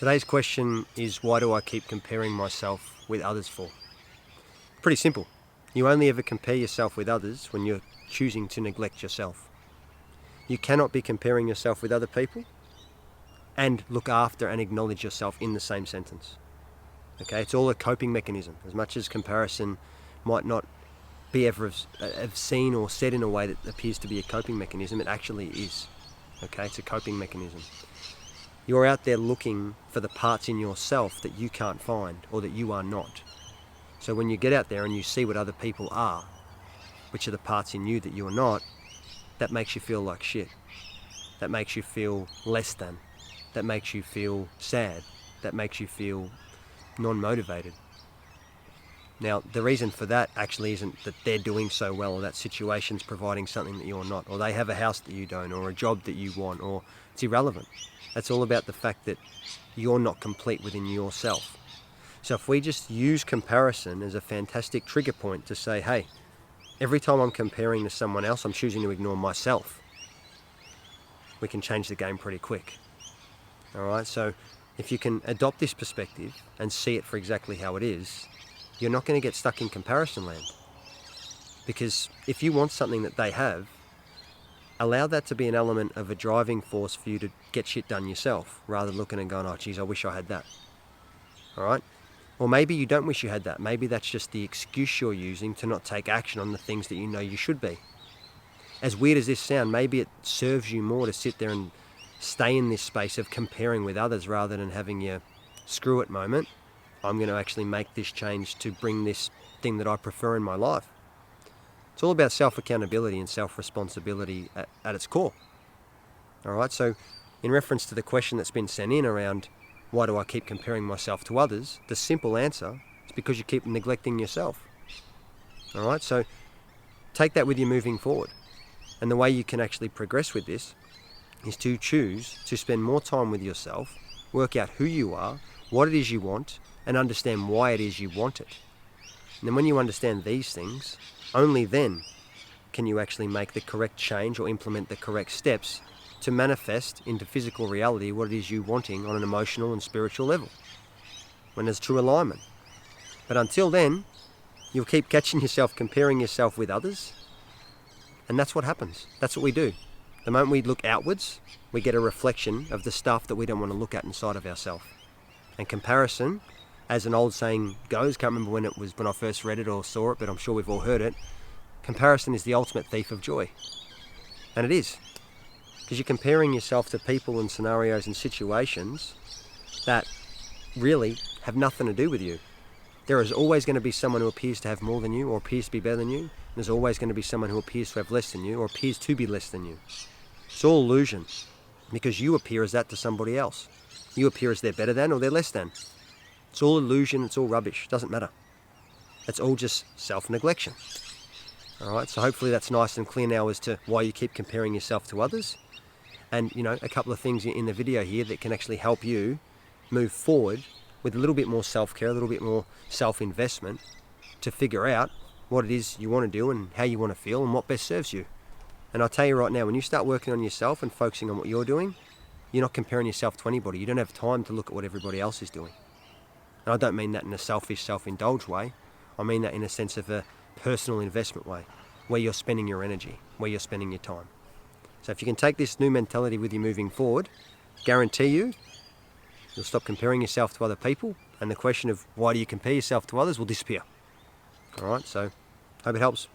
Today's question is, why do I keep comparing myself with others for? Pretty simple. You only ever compare yourself with others when you're choosing to neglect yourself. You cannot be comparing yourself with other people and look after and acknowledge yourself in the same sentence. Okay, it's all a coping mechanism. As much as comparison might not be ever have seen or said in a way that appears to be a coping mechanism, it actually is. Okay, it's a coping mechanism. You're out there looking for the parts in yourself that you can't find or that you are not. So when you get out there and you see what other people are, which are the parts in you that you are not, that makes you feel like shit. That makes you feel less than. That makes you feel sad. That makes you feel non-motivated. Now, the reason for that actually isn't that they're doing so well or that situation's providing something that you're not, or they have a house that you don't, or a job that you want, or it's irrelevant. That's all about the fact that you're not complete within yourself. So if we just use comparison as a fantastic trigger point to say, hey, every time I'm comparing to someone else, I'm choosing to ignore myself, we can change the game pretty quick. All right, so if you can adopt this perspective and see it for exactly how it is, you're not going to get stuck in comparison land. Because if you want something that they have, allow that to be an element of a driving force for you to get shit done yourself, rather than looking and going, oh geez, I wish I had that. All right? Or maybe you don't wish you had that. Maybe that's just the excuse you're using to not take action on the things that you know you should be. As weird as this sounds, maybe it serves you more to sit there and stay in this space of comparing with others rather than having your screw it moment. I'm going to actually make this change to bring this thing that I prefer in my life. It's all about self-accountability and self-responsibility at its core. All right, so in reference to the question that's been sent in around why do I keep comparing myself to others, the simple answer is because you keep neglecting yourself. All right, so take that with you moving forward. And the way you can actually progress with this is to choose to spend more time with yourself, work out who you are, what it is you want, and understand why it is you want it. And then when you understand these things, only then can you actually make the correct change or implement the correct steps to manifest into physical reality what it is you wanting on an emotional and spiritual level, when there's true alignment. But until then, you'll keep catching yourself comparing yourself with others, and that's what happens. That's what we do. The moment we look outwards, we get a reflection of the stuff that we don't want to look at inside of ourselves. And comparison, as an old saying goes, can't remember when I first read it or saw it, but I'm sure we've all heard it, comparison is the ultimate thief of joy. And it is. Because you're comparing yourself to people and scenarios and situations that really have nothing to do with you. There is always going to be someone who appears to have more than you or appears to be better than you. There's always going to be someone who appears to have less than you or appears to be less than you. It's all illusion, because you appear as that to somebody else. You appear as they're better than or they're less than. It's all illusion, it's all rubbish, it doesn't matter. It's all just self-neglection. All right, so hopefully that's nice and clear now as to why you keep comparing yourself to others. And, you know, a couple of things in the video here that can actually help you move forward with a little bit more self-care, a little bit more self-investment to figure out what it is you want to do and how you want to feel and what best serves you. And I'll tell you right now, when you start working on yourself and focusing on what you're doing, you're not comparing yourself to anybody. You don't have time to look at what everybody else is doing. And I don't mean that in a selfish, self-indulged way. I mean that in a sense of a personal investment way, where you're spending your energy, where you're spending your time. So if you can take this new mentality with you moving forward, guarantee you'll stop comparing yourself to other people, and the question of why do you compare yourself to others will disappear. All right, so hope it helps.